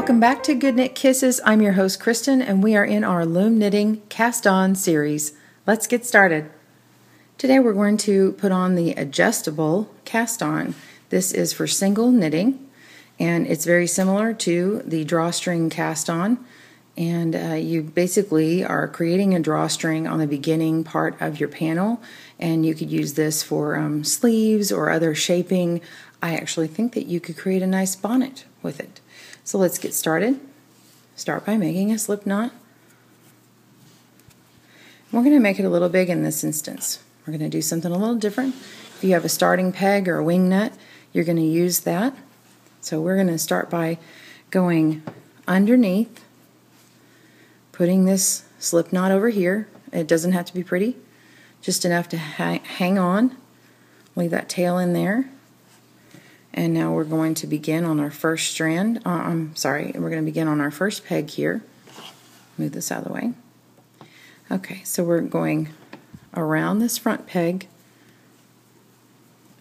Welcome back to Good Knit Kisses. I'm your host Kristen and we are in our Loom Knitting Cast On series. Let's get started. Today we're going to put on the adjustable cast on. This is for single knitting and it's very similar to the drawstring cast on, and you basically are creating a drawstring on the beginning part of your panel, and you could use this for sleeves or other shaping. I actually think that you could create a nice bonnet with it. So let's get started. Start by making a slip knot. We're going to make it a little big in this instance. We're going to do something a little different. If you have a starting peg or a wing nut, you're going to use that. So we're going to start by going underneath, putting this slip knot over here. It doesn't have to be pretty, just enough to hang on. Leave that tail in there. And now we're going to begin on our first strand. We're going to begin on our first peg here. Move this out of the way. Okay, so we're going around this front peg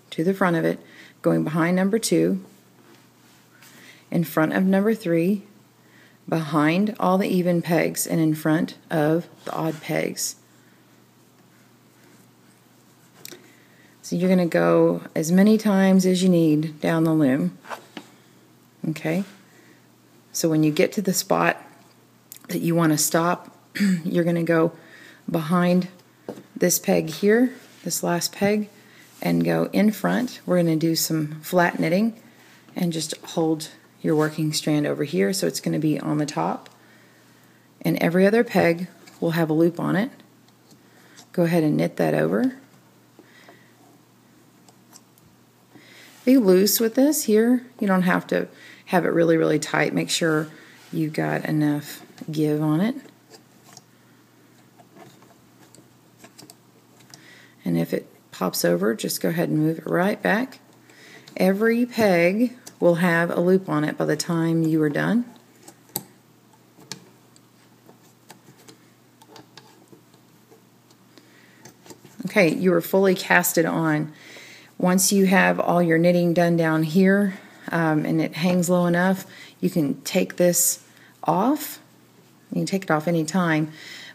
to the front of it, going behind number 2, in front of number 3, behind all the even pegs, and in front of the odd pegs. So you're going to go as many times as you need down the loom. Okay? So when you get to the spot that you want to stop, you're going to go behind this peg here, this last peg, and go in front. We're going to do some flat knitting and just hold your working strand over here, so it's going to be on the top. And every other peg will have a loop on it. Go ahead and knit that over. Be loose with this here. You don't have to have it really, really tight. Make sure you got enough give on it. And if it pops over, just go ahead and move it right back. Every peg will have a loop on it by the time you are done. Okay, you are fully casted on. Once you have all your knitting done down here and it hangs low enough, you can take this off. You can take it off any time,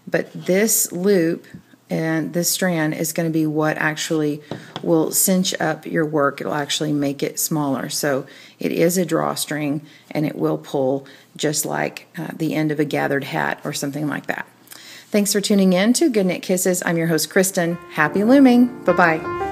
but this loop and this strand is going to be what actually will cinch up your work. It will actually make it smaller. So it is a drawstring and it will pull just like the end of a gathered hat or something like that. Thanks for tuning in to Good Knit Kisses. I'm your host Kristen. Happy looming. Bye-bye.